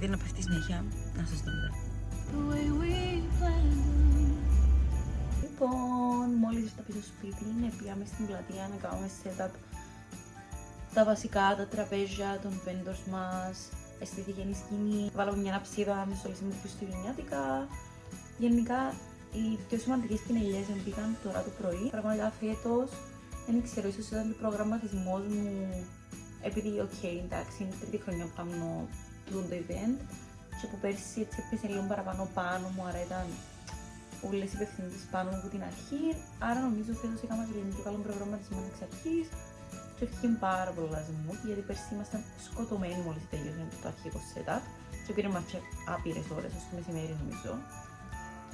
επειδή να πέφτει συνέχεια, να σας δω μετά. Λοιπόν, μόλις ήρθα πίσω στο σπίτι, πήγαμε στην πλατεία να κάνουμε setup τα βασικά, τα τραπέζια των vendors μας, αισθητική η σκηνή, βάλαμε μια αψίδα με στολές μου χριστουγεννιάτικα. Γενικά, οι πιο σημαντικές πινελιές μπήκαν τώρα το πρωί. Πραγματικά φέτος, δεν ξέρω, ίσως ήταν το προγραμματισμός μου, επειδή, εντάξει, είναι τρίτη χρονιά που κάνω το event και από πέρσι έτσι έπαιζε λίγο παραπάνω πάνω μου, άρα ήταν όλες οι υπευθυνότητες πάνω μου από την αρχή. Άρα νομίζω φέτος έκανα και λίγο πιο καλό προγραμματισμό εξ αρχής και έφυγε πάρα πολλά smooth, γιατί πέρσι ήμασταν σκοτωμένοι μόλις τελειώσαμε το αρχικό setup και πήρε μας και άπειρες ώρες, ως το μεσημέρι νομίζω.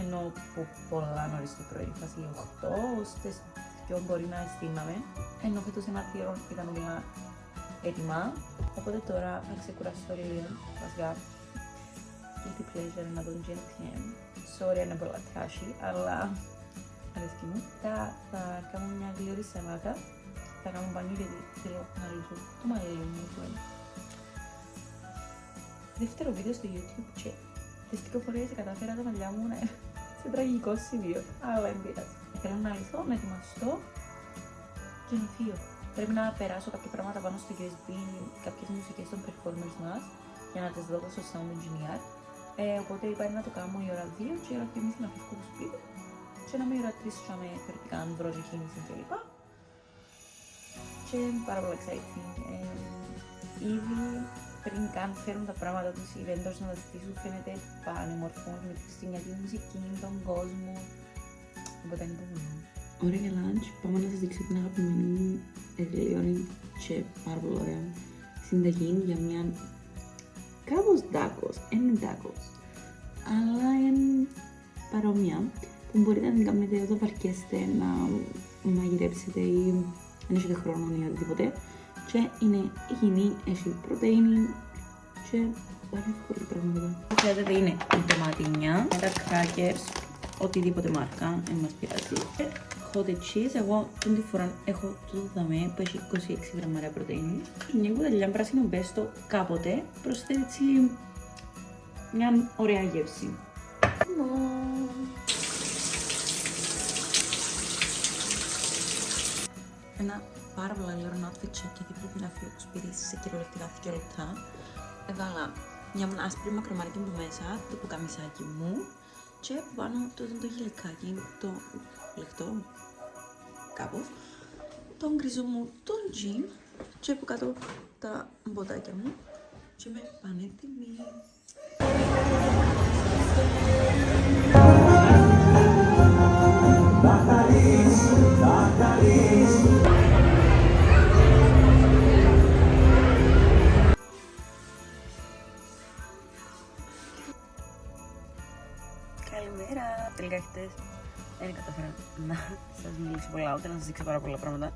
Ενώ που πολλά νωρίς το πρωί, φάση 8, ώστε πιο μπορεί να αισθήναμε. Ενώ φέτος ένα θηρό ήταν όλα έτοιμα. Οπότε τώρα θα ξεκουραστώ λίγο, βασικά guilty pleasure να δω GNTM. Sorry αν είναι πολλά trashy, αλλά αρέσκει μου. Θα κάνω μια γλυόρη σεμάτα. Θα κάνω μπάνιο γιατί θέλω να λύσω το μαλλί μου. Δεύτερο βίντεο στο YouTube και τις κυκλοφορίες καταφέρα τα μαλλιά μου να είναι σε τραγικό σημείο, αλλά δεν πειράζει. Θέλω να λυθώ, να ετοιμαστώ και να φύγω. Πρέπει να περάσω κάποια πράγματα πάνω στο USB, κάποιες μουσικές των performers μας, για να τις δώσω στο sound engineer. Οπότε είπα να το κάνω η ώρα 2 και η ώρα 2.30 να φύγω στο σπίτι. Και να με η ώρα 3 και να με περιτικά αν βρω κίνηση κλπ. Και πάρα πολύ exciting. Ήδη πριν καν φέρουν τα πράγματα τους οι vendors να τα στήσουν, φαίνεται πανεμορφών με τη χριστουγεννιάτικη μουσική, τον κόσμο. Οπότε είναι το μόνο. Ωραία για lunch, πάμε να σας δείξω την αγαπημένη μου γλυόρη και πάρα πολύ ωραία συνταγή για μια κάπως τάκος, είναι τάκος, αλλά είναι παρόμοια που μπορείτε να την κάνετε όταν βαρκέστε να μαγειρέψετε ή αν έχετε χρόνο ή οτιδήποτε και είναι υγιεινή, έχει πρωτεΐνη και πάρα πολύ πράγματα. Ξέρετε είναι η ντοματίνια, τα crackers, οτιδήποτε μάρκα, δεν μας πειράζει. Cottage cheese, εγώ την φορά έχω το δαμέ που έχει 26 γραμμάρια πρωτεΐνη. Μια κουταλιά πράσινο μπέστο κάποτε προσθέτει έτσι μια ωραία γεύση. Ένα πάρα πολύ ωραίο outfit check γιατί πρέπει να φύγω από το σπίτι σε κυριολεκτικά 2 λεπτά. Έβαλα μια άσπρη μακρομάρικη που μέσα, το πουκαμισάκι μου και πάνω το γυλικάκι, το λεπτό, κάπως, τον γκριζό μου, τον τζιν και από κάτω τα μποτάκια μου και είμαι πανέτοιμη. Καλημέρα! Τελικά χτες δεν καταφέρα να σας μιλήσω πολλά, ούτε να σας δείξω πάρα πολλά πράγματα.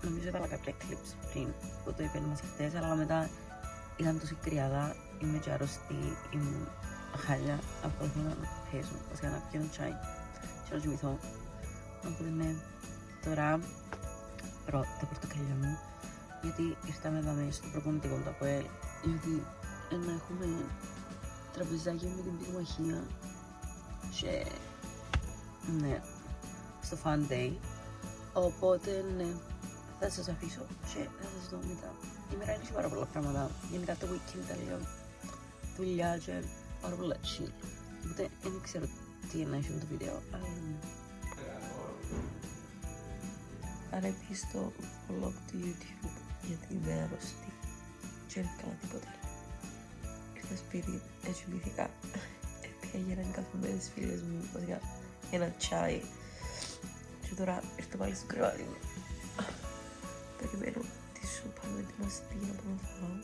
Νομίζω έβαλα κάποια clips πριν που το είπαν μας χτες, αλλά μετά ήταν τόσο κρυάδα, είμαι και αρρωστή, ήμουν χάλια, από θέλω να πέσω, βασικά να πιω τσάι και να κοιμηθώ. Οπότε ναι, τώρα τα πορτοκαλιά μου, γιατί ήρθαμε εδώ μέσα στο προπονητικό του ΑΠΟΕΛ, γιατί να έχουμε τραπεζάκι με την πυγμαχία και ναι, στο fun day. Οπότε ναι, θα σας αφήσω και θα σας δω μετά. Η μέρα είναι πάρα πολλά πράγματα, γενικά το weekend ήταν λίγο δουλειά και πάρα πολλά chill. Οπότε δεν ξέρω τι είναι να έχει το βίντεο, αλλά ναι. Άρα επίσης στο vlog του YouTube γιατί είμαι αρρωστή και δεν έκανα τίποτα. Ήρθα σπίτι, έτσι μύθηκα. Έπια για έναν καφέ με τις φίλες μου, βασικά ένα τσάι. Και τώρα ήρθα πάλι στο κρεβάτι μου. Περιμένω τη σούπα με τη μαστίγια να μπορώ να φάω.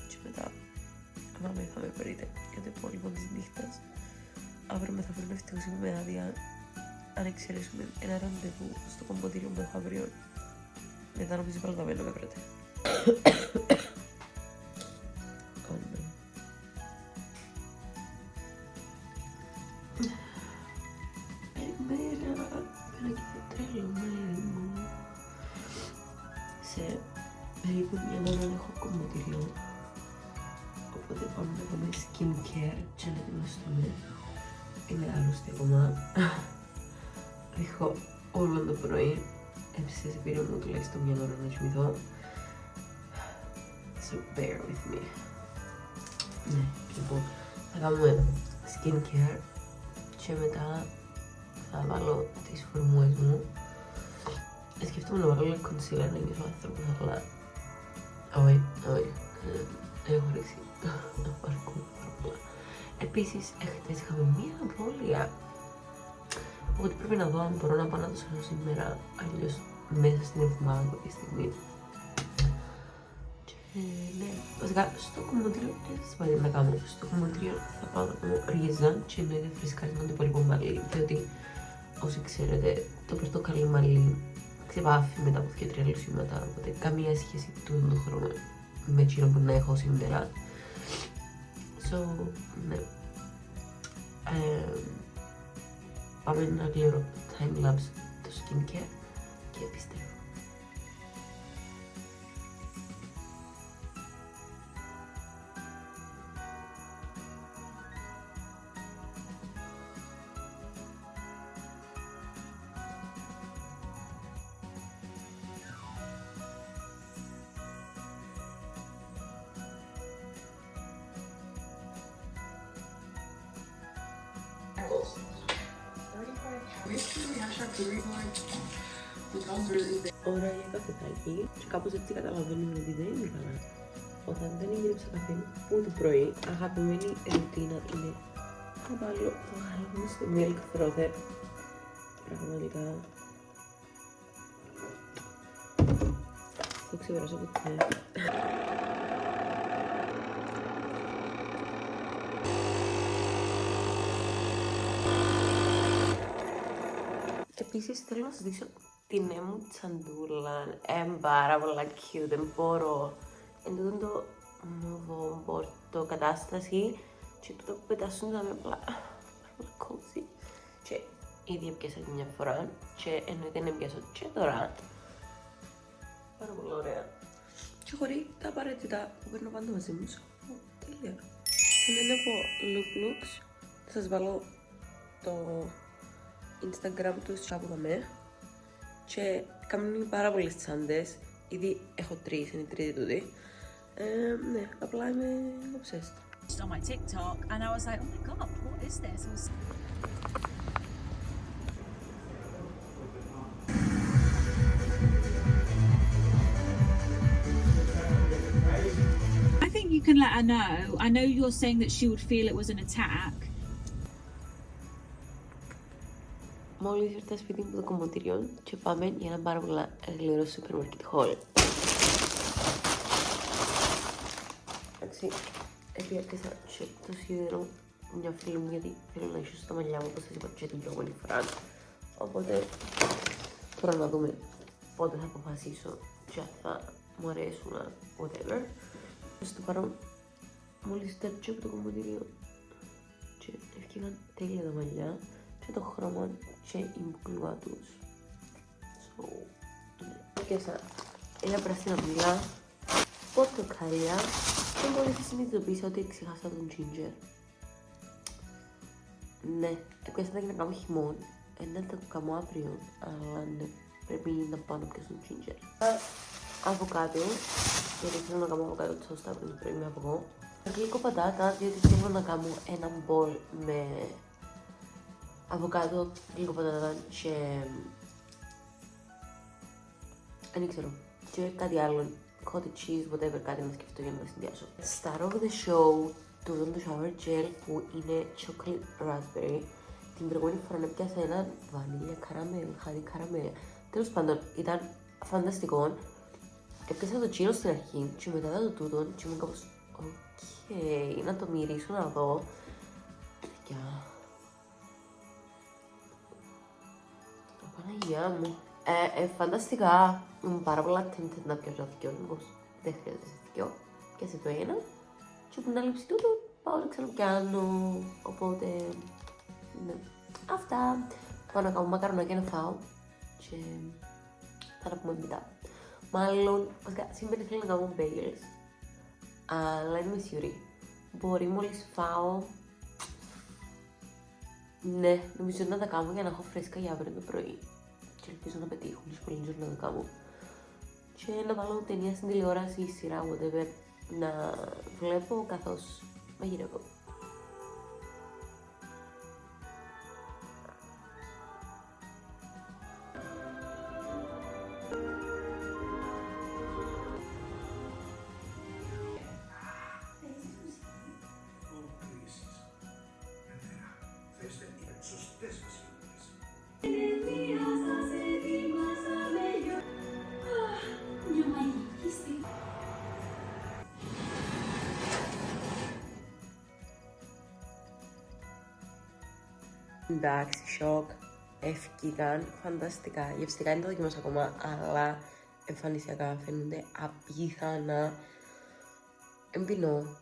Και μετά, άμα με θα με βρείτε για το υπόλοιπο της νύχτας. Αύριο μεθαύριο ευτυχώς είμαι με άδεια. Αν εξαιρέσουμε ένα ραντεβού στο κομποτήριο που έχω αύριο, μετά νομίζω πάλι θα μένω με βρείτε. Καλημέρα, πέρα και το τρέλο μέρη μου. Σε περίπου μια ώρα έχω κομποτήριο, οπότε πάμε να κάνουμε skincare και να ετοιμαστούμε. Είμαι άρρωστη ακόμα. Έχω όλο το πρωί. Έψησε πήρε μου τουλάχιστον μια ώρα να κοιμηθώ. So bear with me. Ναι, λοιπόν, θα κάνουμε skincare και μετά θα βάλω τις φορμούες μου. Σκεφτόμουν να βάλω λίγο concealer να νιώσω άνθρωπος, αλλά όχι, έχω ρίξει αρκούν πάρα πολλά. Επίσης, χτες είχαμε μία απώλεια, οπότε πρέπει να δω αν μπορώ να πάω να το σώσω σήμερα, αλλιώς μέσα στην εβδομάδα κάποια στιγμή. Ναι, βασικά στο κομμωτήριο δεν θα σας πάρει να κάνω. Στο κομμωτήριο θα πάω να κάνω ρίζα και εννοείται φρεσκάρισμα του υπόλοιπου μαλλί, διότι όσοι ξέρετε το πορτοκαλί μαλλί ξεβάφει μετά από 2-3 λουσίματα, οπότε καμία σχέση του χρόνου με εκείνο που να έχω σήμερα. So, ναι. Πάμε να κλείνω time-lapse το skincare και επιστρέφω. Ώρα για καφετάκι και κάπως έτσι καταλαβαίνουμε ότι δεν είναι καλά. Όταν δεν έγιρεψα καφέ που το πρωί, αγαπημένη ρουτίνα είναι να βάλω το γάλα μου στο milk frother. Πραγματικά το ξεπεράσω ποτέ. Επίσης θέλω να σας δείξω την νέα μου τσαντούλα. Πάρα πολλά cute, δεν μπορώ. Εν τούτο το Novo κατάσταση και τούτο που πετάσουν τα με απλά πάρα cozy. Και ήδη έπιασα μια φορά και εννοείται να πιάσω και τώρα. Πάρα πολύ ωραία. Και χωρίς τα απαραίτητα που παίρνω πάντα μαζί μου. Τέλεια. Σήμερα από Look Looks θα σας βάλω το Instagram τους κάπου δαμέ και κάνουν πάρα πολλές τσάντες, ήδη έχω 3, είναι η τρίτη τούτη. Ναι, απλά είμαι obsessed. On my TikTok and I was like, oh my god, what is this? I think you can let her know. I know you're saying that she would feel it was an attack. Μόλις ήρθα σπίτι μου το κομμωτήριο και πάμε για ένα πάρα πολύ γλυκό σούπερ μάρκετ haul. Εντάξει, επιέρχεσα και το σίδερο μια φίλη μου γιατί θέλω να ίσω στα μαλλιά μου όπως σας είπα και την προηγούμενη φορά. Οπότε τώρα να δούμε πότε θα αποφασίσω και αν θα μου αρέσουν whatever. Στο παρόν μόλις τέρτσω από το κομμωτήριο και έφυγαν τέλεια τα μαλλιά και το χρώμα και η μπουκλούα τους. So, πιάσα ένα πράσινα μήλα, πορτοκάλια και μόλις συνειδητοποίησα ότι ξεχάσα τον ginger. Ναι, έπιασα να κάνω χειμών, να το κάνω αύριο, αλλά ναι, πρέπει να πάω να πιάσω τον ginger. Αβοκάτο, γιατί θέλω να κάνω αβοκάτο τσόστα πριν το πρωί με αυγό. Γλυκό πατάτα, διότι θέλω να κάνω ένα μπολ με αβοκάτο, λίγο πατάτα και δεν ξέρω, και κάτι άλλο, cottage cheese, whatever, κάτι να σκεφτώ για να τα συνδυάσω. Star of the show, το shower gel που είναι chocolate raspberry. Την προηγούμενη φορά να πιάσα ένα βανίλια καραμέλ, χάρη καραμέλ. Τέλος πάντων, ήταν φανταστικό. Έπιασα το τσίνο στην αρχή και μετά το τούτο και ήμουν κάπως οκ, να το μυρίσω να δω. Παναγιά μου. Φανταστικά, ήμουν πάρα πολλά tempted να πιάσω δυο, μήπως δεν χρειάζεται δυο. Πιάσε το ένα και από την άλλη ψη τούτο πάω να ξαναπιάνω, οπότε ναι. Αυτά. Πάω να κάνω μακαρονάκια να φάω και θα τα πούμε μετά. Μάλλον, βασικά σήμερα θέλω να κάνω bagels, αλλά είμαι σιωρή. μπορεί μόλις φάω. Ναι, νομίζω να τα κάνω για να έχω φρέσκα για αύριο το πρωί. Και ελπίζω να πετύχουν, δυσκολίζω να τα κάνω. Και να βάλω ταινία στην τηλεόραση ή σειρά, whatever, να βλέπω καθώς μαγειρεύω. Εντάξει, σοκ. Ευκήκαν φανταστικά. Γευστικά δεν τα δοκιμάσα ακόμα, αλλά εμφανισιακά φαίνονται απίθανα. Εμπινώ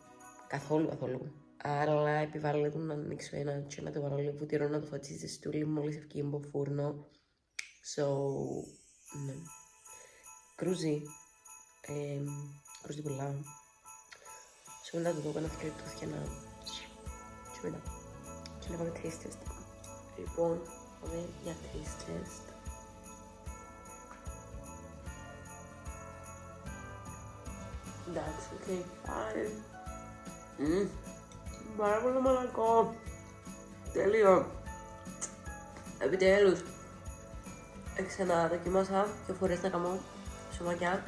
καθόλου. Αλλά επιβάλλεται να ανοίξω ένα και να το βάλω λίγο βουτυρό να το φωτίσει ζεστούλη μόλις ευκεί από φούρνο. So, ναι. Κρούζει. Κρούζει πολλά. Σε μετά το δω να θυκαλυπτώθηκε και να... Και μετά. Και να πάμε taste test. Λοιπόν, πάμε για taste test. Εντάξει, οκ, fine. Πάρα πολύ μαλακό. Τέλειο. Επιτέλους. Ξαναδοκιμάσα δύο φορές να κάνω σωμακιά.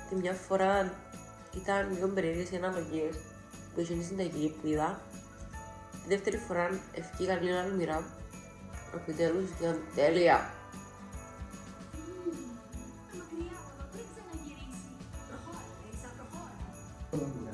Τη μια φορά ήταν λίγο περίεργες οι αναλογίες που είχε συνταγή που είδα. Τη δεύτερη φορά ευκήγα λίγο άλλη μοίρα. Επιτέλους ήταν τέλεια. Μακριά από το πριν ξαναγυρίσει. Προχώρα, έξα προχώρα.